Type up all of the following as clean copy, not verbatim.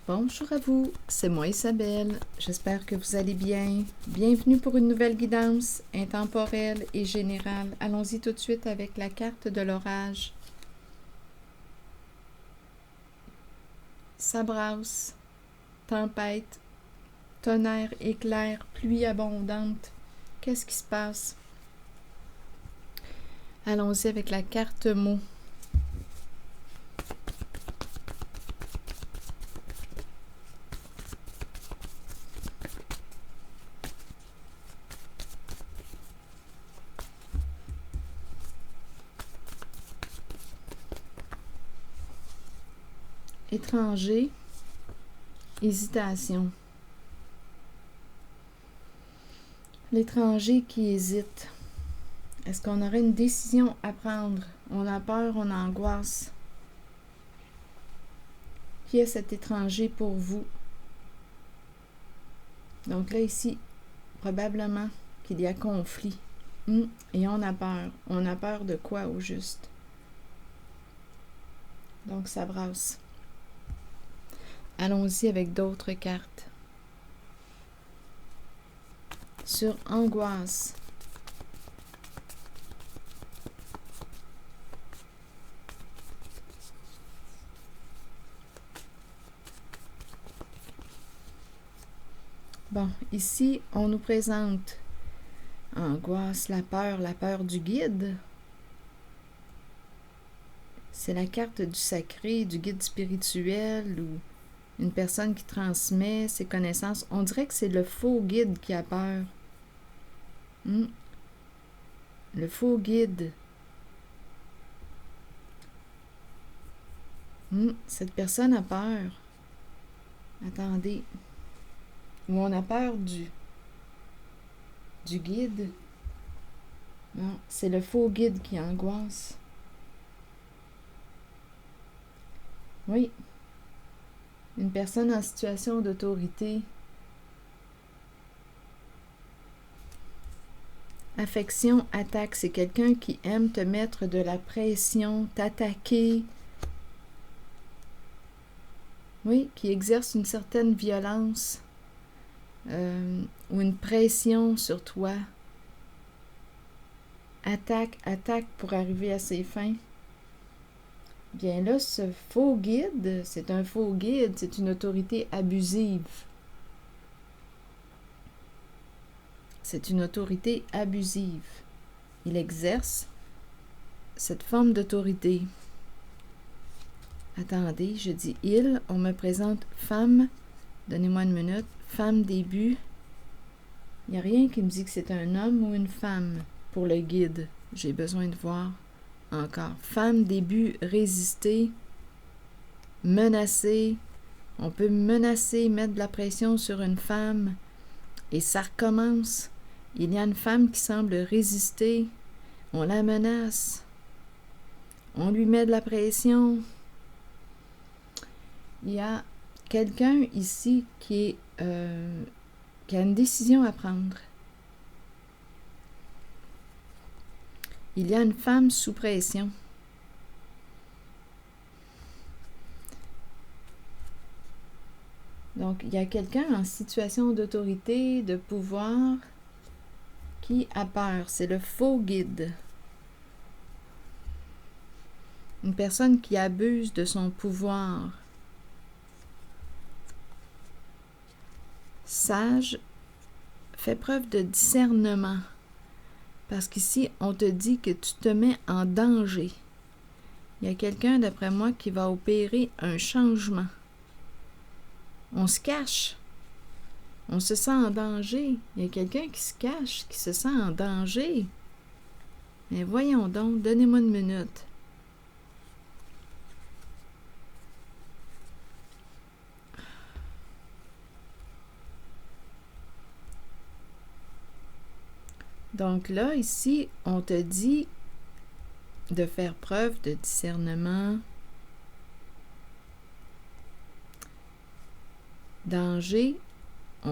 Bonjour à vous, c'est moi Isabelle, j'espère que vous allez bien. Bienvenue pour une nouvelle guidance intemporelle et générale. Allons-y tout de suite avec la carte de l'orage. Ça brasse, tempête, tonnerre, éclair, pluie abondante. Qu'est-ce qui se passe? Allons-y avec la carte mot. Étranger, hésitation. L'étranger qui hésite. Est-ce qu'on aurait une décision à prendre? On a peur, on angoisse. Qui est cet étranger pour vous? Donc là, ici, probablement qu'il y a conflit. Et on a peur. On a peur de quoi au juste? Donc, ça brasse. Allons-y avec d'autres cartes. Sur angoisse. Bon, ici, on nous présente angoisse, la peur du guide. C'est la carte du sacré, du guide spirituel ou une personne qui transmet ses connaissances. On dirait que c'est le faux guide qui a peur. Le faux guide. Cette personne a peur. Attendez. Ou on a peur du guide. Non, c'est le faux guide qui angoisse. Oui. Une personne en situation d'autorité. Affection, attaque, c'est quelqu'un qui aime te mettre de la pression, t'attaquer. Oui, qui exerce une certaine violence ou une pression sur toi. Attaque pour arriver à ses fins. Bien là, ce faux guide, c'est un faux guide, c'est une autorité abusive. C'est une autorité abusive. Il exerce cette forme d'autorité. Attendez, je dis il, on me présente femme, donnez-moi une minute, femme début. Il n'y a rien qui me dit que c'est un homme ou une femme pour le guide. J'ai besoin de voir encore. Femme début, résister, menacer. On peut menacer, mettre de la pression sur une femme et ça recommence. Il y a une femme qui semble résister. On la menace. On lui met de la pression. Il y a quelqu'un ici qui a une décision à prendre. Il y a une femme sous pression. Donc, il y a quelqu'un en situation d'autorité, de pouvoir, qui a peur. C'est le faux guide. Une personne qui abuse de son pouvoir. Sage, fais preuve de discernement. Parce qu'ici, on te dit que tu te mets en danger. Il y a quelqu'un, d'après moi, qui va opérer un changement. On se cache. On se sent en danger. Il y a quelqu'un qui se cache, qui se sent en danger. Mais voyons donc, donnez-moi une minute. Donc là, ici, on te dit de faire preuve de discernement. Danger,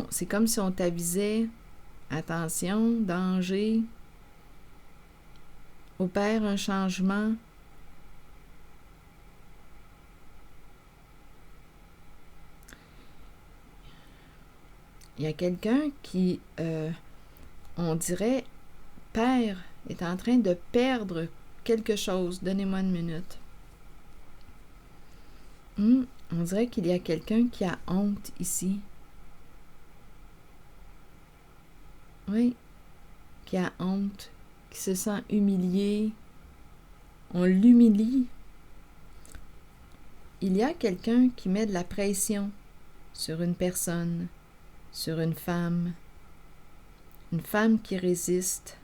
c'est comme si on t'avisait, attention, danger, opère un changement. Il y a quelqu'un qui, on dirait, est en train de perdre quelque chose. Donnez-moi une minute. On dirait qu'il y a quelqu'un qui a honte ici. Oui, qui a honte, qui se sent humilié. On l'humilie. Il y a quelqu'un qui met de la pression sur une personne, sur une femme qui résiste.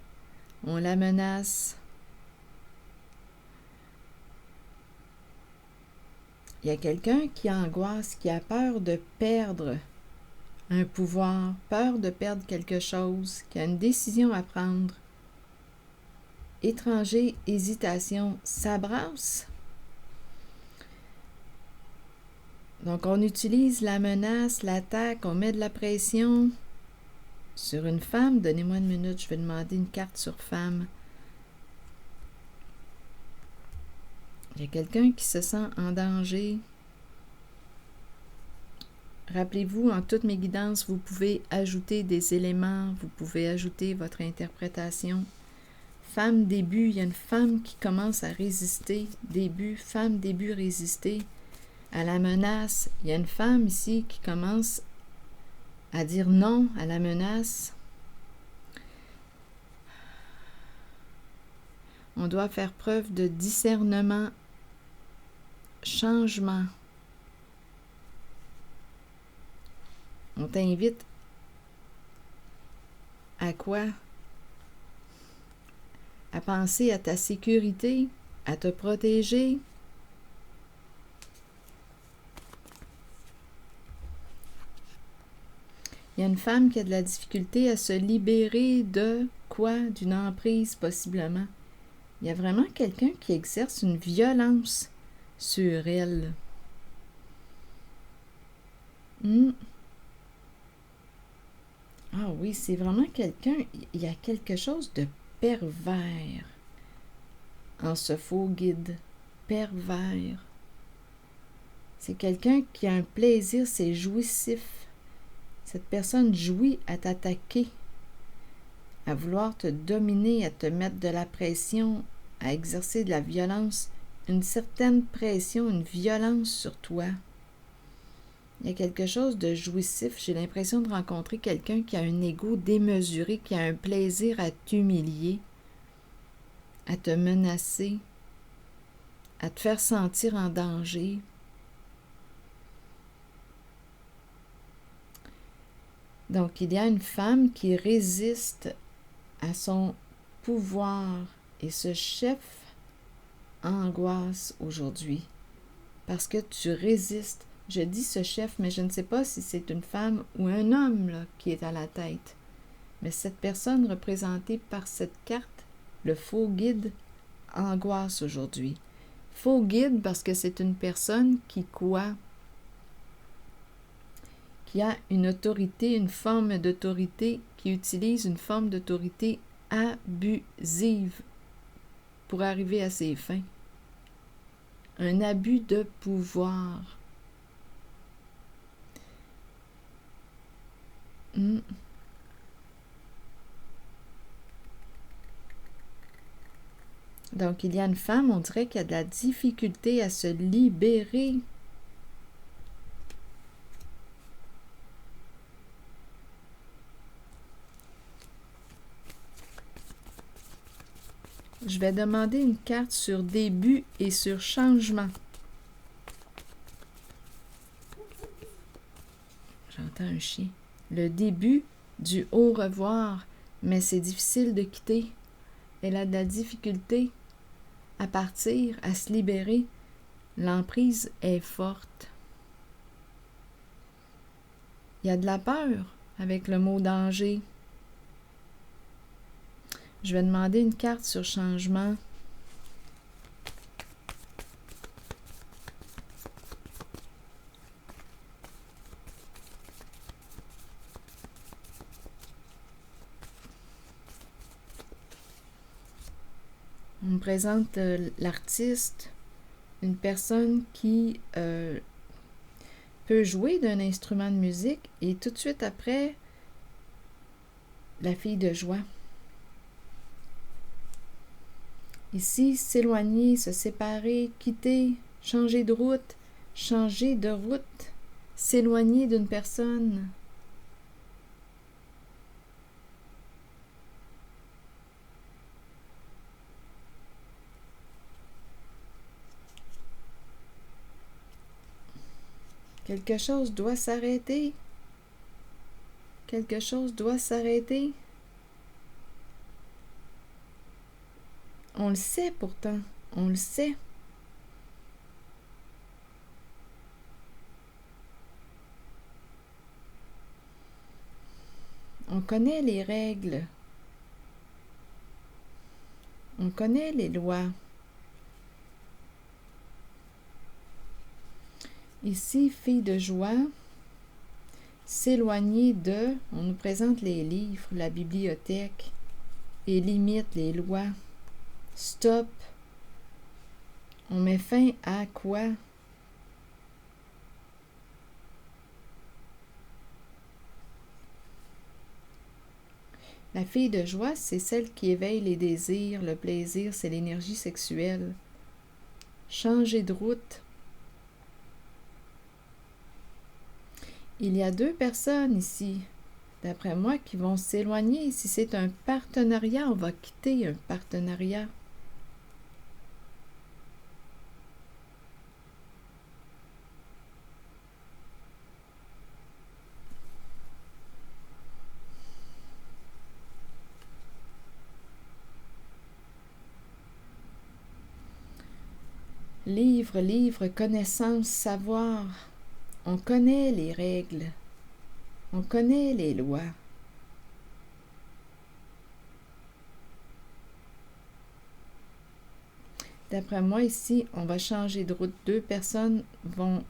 On la menace. Il y a quelqu'un qui angoisse, qui a peur de perdre un pouvoir, peur de perdre quelque chose, qui a une décision à prendre. Étranger, hésitation, ça brasse. Donc, on utilise la menace, l'attaque, on met de la pression sur une femme. Donnez-moi une minute, je vais demander une carte sur femme. Il y a quelqu'un qui se sent en danger. Rappelez-vous, en toutes mes guidances, vous pouvez ajouter des éléments, vous pouvez ajouter votre interprétation. Femme, début, il y a une femme qui commence à résister. Début, femme, début, résister à la menace. Il y a une femme ici qui commence à dire non à la menace. On doit faire preuve de discernement, changement. On t'invite à quoi? À penser à ta sécurité, à te protéger. Il y a une femme qui a de la difficulté à se libérer de quoi? D'une emprise, possiblement. Il y a vraiment quelqu'un qui exerce une violence sur elle. Ah oui, c'est vraiment quelqu'un, il y a quelque chose de pervers en ce faux guide. Pervers. C'est quelqu'un qui a un plaisir, c'est jouissif. Cette personne jouit à t'attaquer, à vouloir te dominer, à te mettre de la pression, à exercer de la violence, une certaine pression, une violence sur toi. Il y a quelque chose de jouissif. J'ai l'impression de rencontrer quelqu'un qui a un ego démesuré, qui a un plaisir à t'humilier, à te menacer, à te faire sentir en danger. Donc, il y a une femme qui résiste à son pouvoir et ce chef angoisse aujourd'hui parce que tu résistes. Je dis ce chef, mais je ne sais pas si c'est une femme ou un homme là, qui est à la tête. Mais cette personne représentée par cette carte, le faux guide, angoisse aujourd'hui. Faux guide parce que c'est une personne qui quoi? Qui a une autorité, une forme d'autorité, qui utilise une forme d'autorité abusive pour arriver à ses fins. Un abus de pouvoir. Donc, il y a une femme, on dirait qu'elle a de la difficulté à se libérer. Je vais demander une carte sur début et sur changement. J'entends un chien. Le début du au revoir, mais c'est difficile de quitter. Elle a de la difficulté à partir, à se libérer. L'emprise est forte. Il y a de la peur avec le mot danger. Je vais demander une carte sur changement. On me présente l'artiste, une personne qui peut jouer d'un instrument de musique et tout de suite après, la fille de joie. Ici, s'éloigner, se séparer, quitter, changer de route, s'éloigner d'une personne. Quelque chose doit s'arrêter. Quelque chose doit s'arrêter. On le sait pourtant, on le sait. On connaît les règles. On connaît les lois. Ici, fille de joie, s'éloigner de, on nous présente les livres, la bibliothèque, et limite les lois. Stop. On met fin à quoi? La fille de joie, c'est celle qui éveille les désirs, le plaisir, c'est l'énergie sexuelle. Changer de route. Il y a 2 personnes ici, d'après moi, qui vont s'éloigner. Si c'est un partenariat, on va quitter un partenariat. Livre, connaissance, savoir. On connaît les règles. On connaît les lois. D'après moi, ici, on va changer de route. 2 personnes vont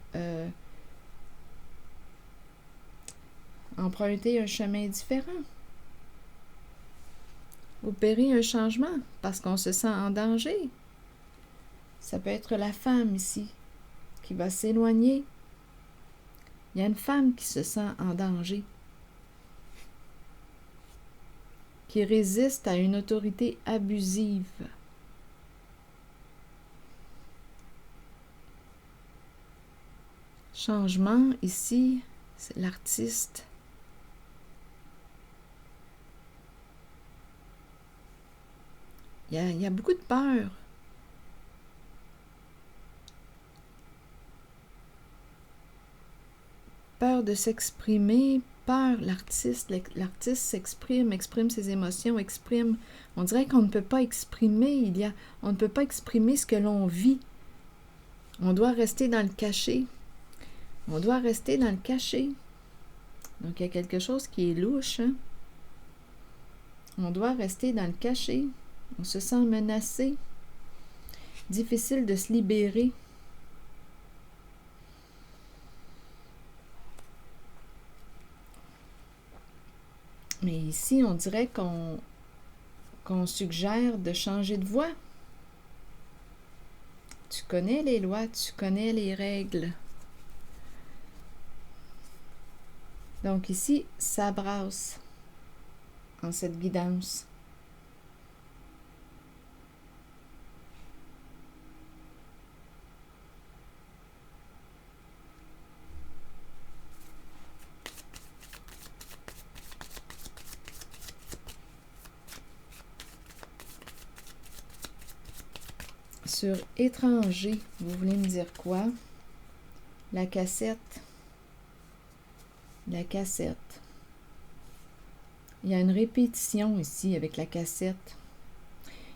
emprunter un chemin différent. Opérer un changement parce qu'on se sent en danger. Ça peut être la femme ici qui va s'éloigner. Il y a une femme qui se sent en danger, qui résiste à une autorité abusive. Changement, ici, c'est l'artiste. Il y a beaucoup de peur. Peur de s'exprimer, peur, l'artiste exprime ses émotions, on dirait qu'on ne peut pas exprimer, on ne peut pas exprimer ce que l'on vit. On doit rester dans le cachet. On doit rester dans le cachet. Donc, il y a quelque chose qui est louche. Hein? On doit rester dans le cachet. On se sent menacé. Difficile de se libérer. Mais ici, on dirait qu'on suggère de changer de voie. Tu connais les lois, tu connais les règles. Donc ici, ça brasse en cette guidance. Sur étranger, vous voulez me dire quoi? La cassette. La cassette. Il y a une répétition ici avec la cassette.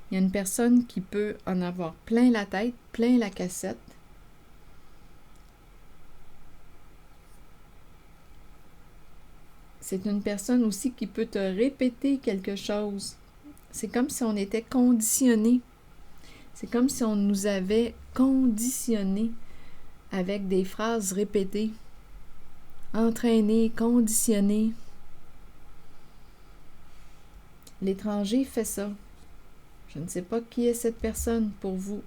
Il y a une personne qui peut en avoir plein la tête, plein la cassette. C'est une personne aussi qui peut te répéter quelque chose. C'est comme si on était conditionné. C'est comme si on nous avait conditionné avec des phrases répétées. Entraîné, conditionné. L'étranger fait ça. Je ne sais pas qui est cette personne pour vous,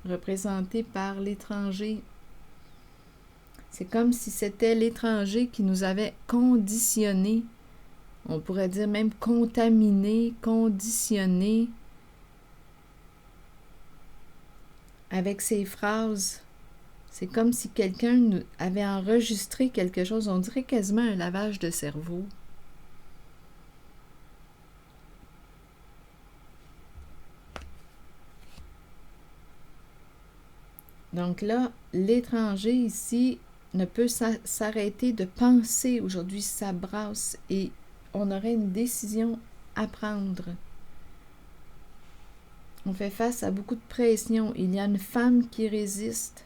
représentée par l'étranger. C'est comme si c'était l'étranger qui nous avait conditionnés On pourrait dire même contaminé, conditionné avec ces phrases. C'est comme si quelqu'un avait enregistré quelque chose. On dirait quasiment un lavage de cerveau. Donc là, l'étranger ici ne peut s'arrêter de penser. Aujourd'hui, ça brasse et on aurait une décision à prendre. On fait face à beaucoup de pression. Il y a une femme qui résiste.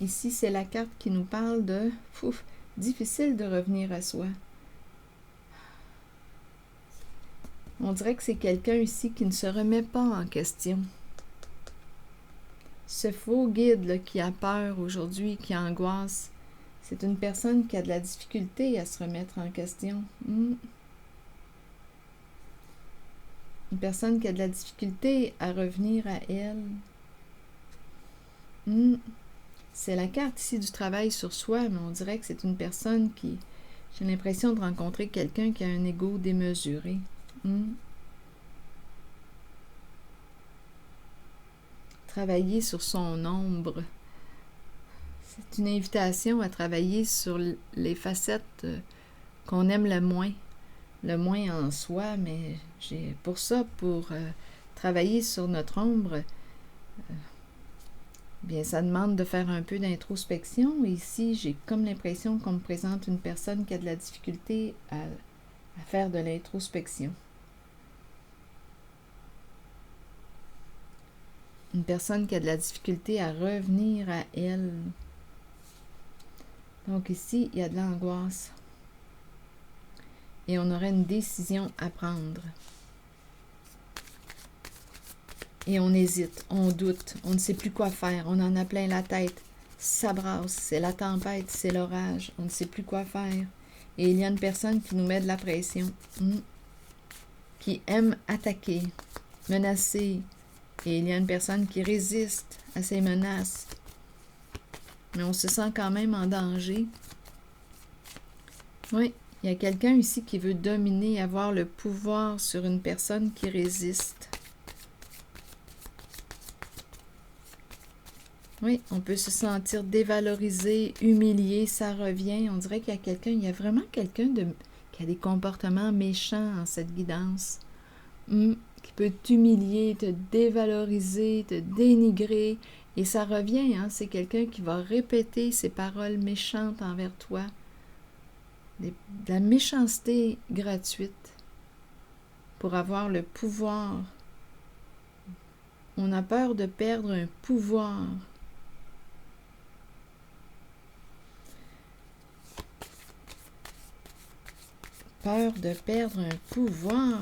Ici, c'est la carte qui nous parle de difficile de revenir à soi. On dirait que c'est quelqu'un ici qui ne se remet pas en question. Ce faux guide là, qui a peur aujourd'hui, qui angoisse, c'est une personne qui a de la difficulté à se remettre en question. Une personne qui a de la difficulté à revenir à elle. C'est la carte ici du travail sur soi, mais on dirait que c'est une personne qui... J'ai l'impression de rencontrer quelqu'un qui a un ego démesuré. Travailler sur son ombre. C'est une invitation à travailler sur les facettes qu'on aime le moins en soi, mais pour travailler sur notre ombre, bien, ça demande de faire un peu d'introspection. Ici, j'ai comme l'impression qu'on me présente une personne qui a de la difficulté à faire de l'introspection. Une personne qui a de la difficulté à revenir à elle. Donc ici, il y a de l'angoisse. Et on aurait une décision à prendre. Et on hésite, on doute, on ne sait plus quoi faire, on en a plein la tête. Ça brasse, c'est la tempête, c'est l'orage, on ne sait plus quoi faire. Et il y a une personne qui nous met de la pression, qui aime attaquer, menacer. Et il y a une personne qui résiste à ces menaces. Mais on se sent quand même en danger. Oui, il y a quelqu'un ici qui veut dominer, avoir le pouvoir sur une personne qui résiste. Oui, on peut se sentir dévalorisé, humilié, ça revient. On dirait qu'il y a quelqu'un, il y a vraiment quelqu'un qui a des comportements méchants en cette guidance. Qui peut t'humilier, te dévaloriser, te dénigrer. Et ça revient, c'est quelqu'un qui va répéter ces paroles méchantes envers toi. De la méchanceté gratuite pour avoir le pouvoir. On a peur de perdre un pouvoir. Peur de perdre un pouvoir.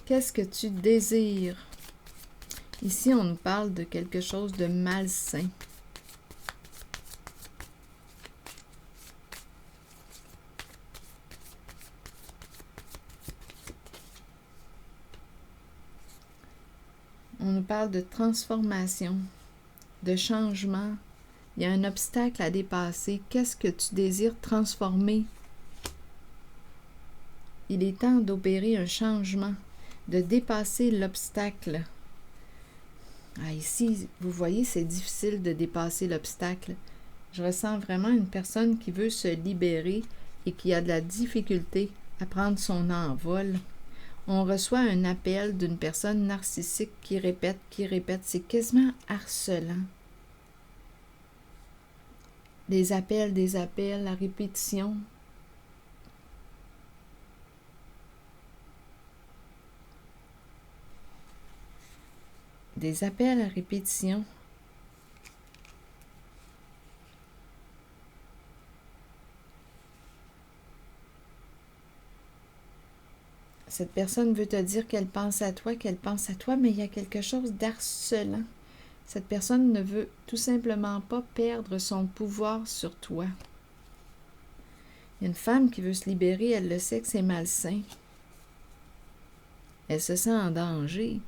Qu'est-ce que tu désires? Ici, on nous parle de quelque chose de malsain. On nous parle de transformation, de changement. Il y a un obstacle à dépasser. Qu'est-ce que tu désires transformer? Il est temps d'opérer un changement, de dépasser l'obstacle. Ici, vous voyez, c'est difficile de dépasser l'obstacle. Je ressens vraiment une personne qui veut se libérer et qui a de la difficulté à prendre son envol. On reçoit un appel d'une personne narcissique qui répète. C'est quasiment harcelant. Des appels à répétition. Des appels à répétition. Cette personne veut te dire qu'elle pense à toi, mais il y a quelque chose d'harcelant. Cette personne ne veut tout simplement pas perdre son pouvoir sur toi. Il y a une femme qui veut se libérer, elle le sait que c'est malsain. Elle se sent en danger.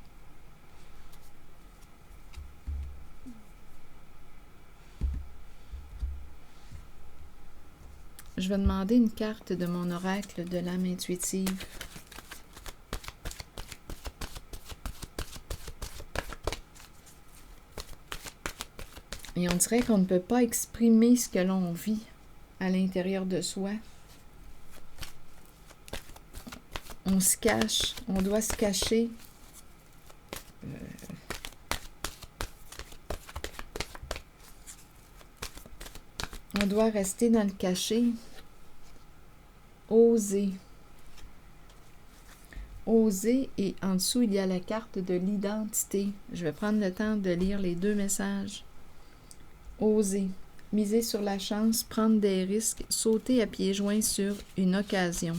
Je vais demander une carte de mon oracle de l'âme intuitive. Et on dirait qu'on ne peut pas exprimer ce que l'on vit à l'intérieur de soi. On se cache, on doit se cacher. On doit rester dans le cachet. Oser. Oser, et en dessous, il y a la carte de l'identité. Je vais prendre le temps de lire les deux messages. Oser. Miser sur la chance, prendre des risques, sauter à pieds joints sur une occasion.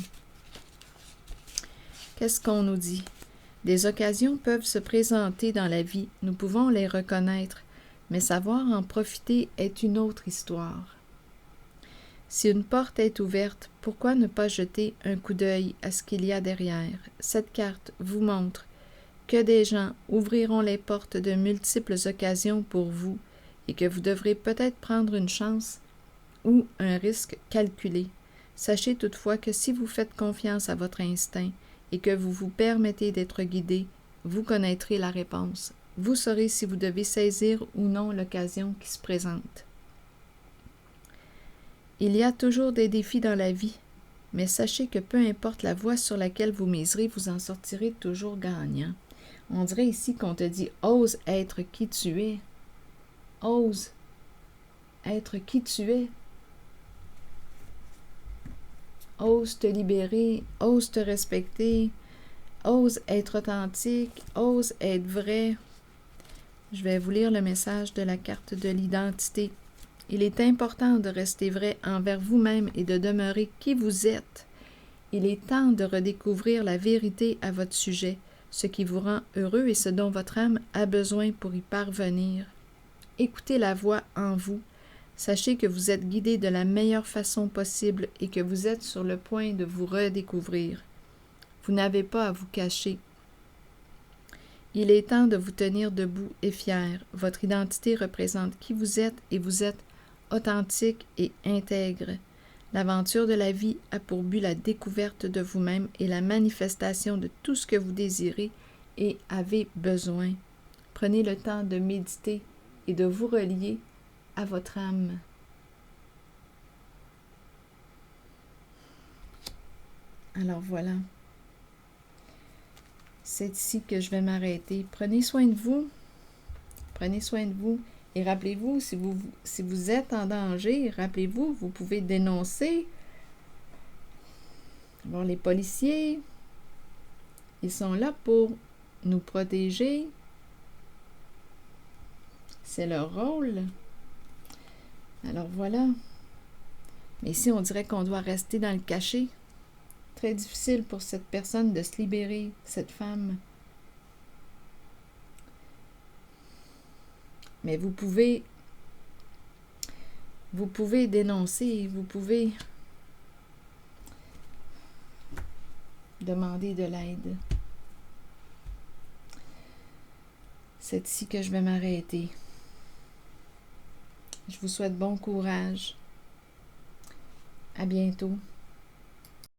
Qu'est-ce qu'on nous dit? Des occasions peuvent se présenter dans la vie, nous pouvons les reconnaître, mais savoir en profiter est une autre histoire. Si une porte est ouverte, pourquoi ne pas jeter un coup d'œil à ce qu'il y a derrière? Cette carte vous montre que des gens ouvriront les portes de multiples occasions pour vous et que vous devrez peut-être prendre une chance ou un risque calculé. Sachez toutefois que si vous faites confiance à votre instinct et que vous vous permettez d'être guidé, vous connaîtrez la réponse. Vous saurez si vous devez saisir ou non l'occasion qui se présente. Il y a toujours des défis dans la vie, mais sachez que peu importe la voie sur laquelle vous miserez, vous en sortirez toujours gagnant. On dirait ici qu'on te dit « Ose être qui tu es ». Ose être qui tu es. Ose te libérer, ose te respecter, ose être authentique, ose être vrai. Je vais vous lire le message de la carte de l'identité. Il est important de rester vrai envers vous-même et de demeurer qui vous êtes. Il est temps de redécouvrir la vérité à votre sujet, ce qui vous rend heureux et ce dont votre âme a besoin pour y parvenir. Écoutez la voix en vous. Sachez que vous êtes guidé de la meilleure façon possible et que vous êtes sur le point de vous redécouvrir. Vous n'avez pas à vous cacher. Il est temps de vous tenir debout et fier. Votre identité représente qui vous êtes et vous êtes authentique et intègre. L'aventure de la vie a pour but la découverte de vous-même et la manifestation de tout ce que vous désirez et avez besoin. Prenez le temps de méditer et de vous relier à votre âme. Alors voilà. C'est ici que je vais m'arrêter. Prenez soin de vous. Prenez soin de vous. Et rappelez-vous, si vous êtes en danger, rappelez-vous, vous pouvez dénoncer. Bon, les policiers, ils sont là pour nous protéger. C'est leur rôle. Alors voilà. Mais ici, on dirait qu'on doit rester dans le cachet. Très difficile pour cette personne de se libérer, cette femme. Mais vous pouvez dénoncer, vous pouvez demander de l'aide. C'est ici que je vais m'arrêter. Je vous souhaite bon courage. À bientôt.